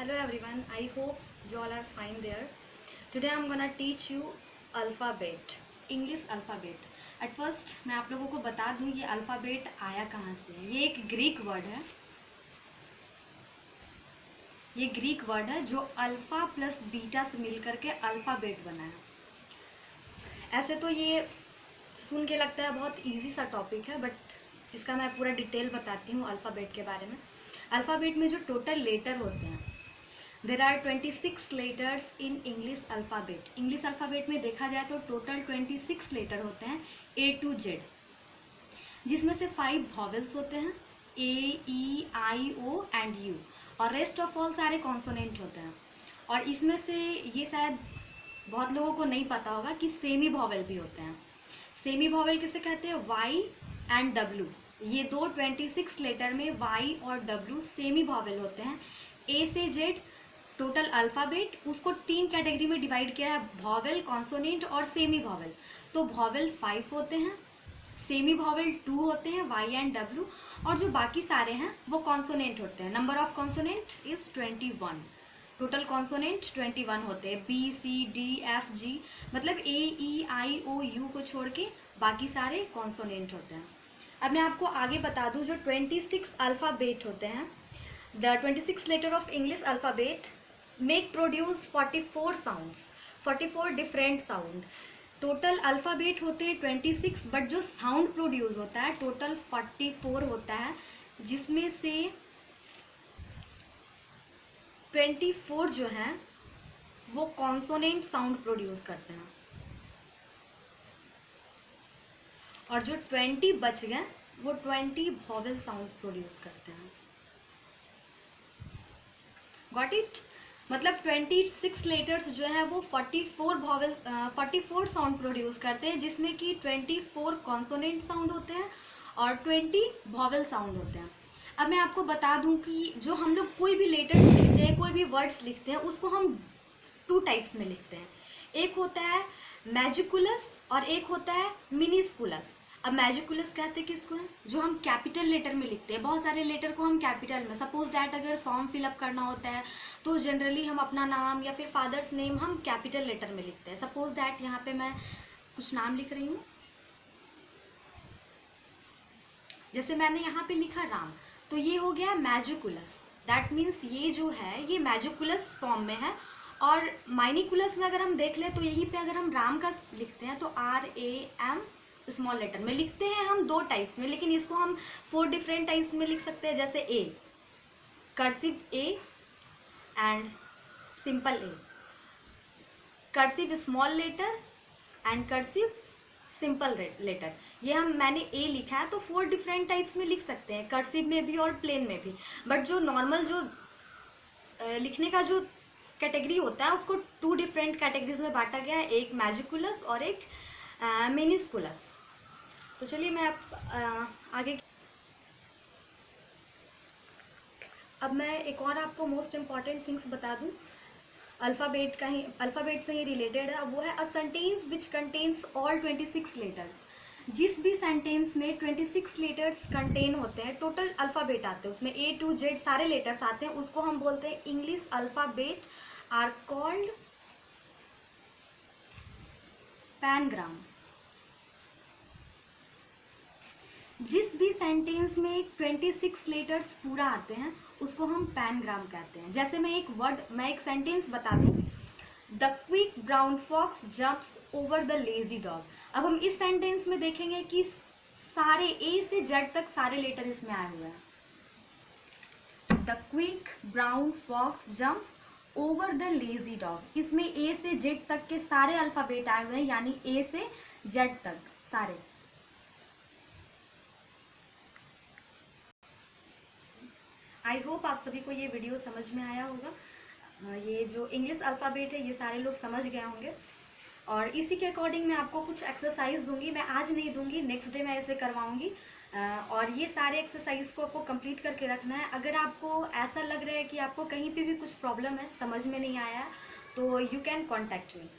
Hello everyone, I hope you all are fine there. Today I'm gonna teach you alphabet, English alphabet. At first मैं आप लोगों को बता दूं ये अल्फ़ाबेट आया कहाँ से है। ये एक ग्रीक वर्ड है। ये ग्रीक वर्ड है जो अल्फ़ा प्लस बीटा से मिलकर के अल्फ़ाबेट बना है। ऐसे तो ये सुन के लगता है बहुत इजी सा टॉपिक है, बट इसका मैं पूरा डिटेल बताती हूँ अल्फ़ाबेट के बारे में। अल्फ़ाबेट में जो टोटल लेटर होते हैं, there are 26 letters in English alphabet. English alphabet में देखा जाए तो टोटल 26 लेटर होते हैं A to Z, जिसमें से 5 वॉवेल्स होते हैं A, E, I, O and U, और रेस्ट ऑफ ऑल सारे कॉन्सोनेंट होते हैं। और इसमें से ये शायद बहुत लोगों को नहीं पता होगा कि सेमी वॉवेल भी होते हैं। सेमी वॉवेल किसे कहते हैं? Y and W। ये दो 26 लेटर में Y और W सेमी वॉवेल होते हैं। A से Z टोटल अल्फ़ाबेट, उसको 3 कैटेगरी में डिवाइड किया है, वॉवेल, कॉन्सोनेंट और सेमी वॉवेल। तो वॉवेल 5 होते हैं, सेमी वॉवेल 2 होते हैं Y एंड W, और जो बाकी सारे हैं वो कॉन्सोनेंट होते हैं। Number of consonant is 21। Total consonant 21 होते हैं, B, C, D, F, G, मतलब A, E, I, O, U को छोड़ के बाकी सारे कॉन्सोनेंट होते हैं। अब मैं आपको आगे बता दूं, जो 26 अल्फ़ाबेट होते हैं, the 26 letter of English alphabet make produce 44 sounds, 44 different sound. Total alphabet होते हैं 26, बट जो साउंड प्रोड्यूस होता है टोटल 44 होता है, जिसमें से 24 जो हैं वो कॉन्सोनेंट साउंड प्रोड्यूस करते हैं, और जो 20 बच गए वो 20 वॉवेल साउंड प्रोड्यूस करते हैं। Got it? मतलब 26 लेटर्स जो हैं वो 44 साउंड प्रोड्यूस करते हैं, जिसमें कि 24 कॉन्सोनेंट साउंड होते हैं और 20 वॉवेल साउंड होते हैं। अब मैं आपको बता दूं कि जो हम लोग कोई भी लेटर्स लिखते हैं, कोई भी वर्ड्स लिखते हैं, उसको हम 2 टाइप्स में लिखते हैं। एक होता है मैजिकुलस और एक होता है मिनिस्कुलस। अब मैजिकुलस कहते हैं किसको है? जो हम कैपिटल लेटर में लिखते हैं। बहुत सारे लेटर को हम कैपिटल में, सपोज दैट अगर फॉर्म फिलअप करना होता है तो जनरली हम अपना नाम या फिर फादर्स नेम हम कैपिटल लेटर में लिखते हैं। सपोज दैट यहाँ पे मैं कुछ नाम लिख रही हूँ, जैसे मैंने यहाँ पे लिखा राम, तो ये हो गया मैजिकुलस। दैट मीन्स ये जो है ये मैजिकुलस फॉर्म में है। और माइनिकुलस में अगर हम देख लें तो यहीं पे अगर हम राम का लिखते हैं तो RAM स्मॉल लेटर में लिखते हैं हम 2 टाइप्स में, लेकिन इसको हम 4 डिफरेंट टाइप्स में लिख सकते हैं। जैसे A, cursive A and simple A, cursive small letter and cursive simple letter. ये मैंने A लिखा है तो 4 डिफरेंट टाइप्स में लिख सकते हैं, कर्सिव में भी और प्लेन में भी। बट जो नॉर्मल जो लिखने का जो कैटेगरी होता है उसको 2 डिफरेंट कैटेगरीज में बांटा गया है, एक मैजिकुलस और एक मिनिस्कुलस। तो चलिए मैं आगे। अब मैं एक और आपको मोस्ट इम्पॉर्टेंट थिंग्स बता दूं, अल्फ़ाबेट का ही, अल्फ़ाबेट से ही रिलेटेड है। वो है a sentence which contains all 26 letters. जिस भी सेंटेंस में 26 लेटर्स कंटेन होते हैं, टोटल अल्फ़ाबेट आते हैं उसमें A to Z सारे लेटर्स आते हैं, उसको हम बोलते हैं इंग्लिश अल्फ़ाबेट आर कॉल्ड पैनग्राम। जिस भी सेंटेंस में 26 लेटर्स पूरा आते हैं उसको हम पैनग्राम कहते हैं। जैसे मैं एक सेंटेंस बता दूँ, the quick brown fox jumps over the lazy dog. अब हम इस सेंटेंस में देखेंगे कि सारे A से Z तक सारे लेटर इसमें आए हुए हैं। The quick brown fox jumps over the lazy dog, इसमें A से Z तक के सारे अल्फ़ाबेट आए हुए हैं, यानी A से Z तक सारे। आई होप आप सभी को ये वीडियो समझ में आया होगा। ये जो इंग्लिश अल्फ़ाबेट है ये सारे लोग समझ गए होंगे, और इसी के अकॉर्डिंग मैं आपको कुछ एक्सरसाइज दूंगी। मैं आज नहीं दूंगी, नेक्स्ट डे मैं ऐसे करवाऊंगी, और ये सारे एक्सरसाइज को आपको कंप्लीट करके रखना है। अगर आपको ऐसा लग रहा है कि आपको कहीं पे भी कुछ प्रॉब्लम है, समझ में नहीं आया, तो यू कैन कॉन्टैक्ट मी।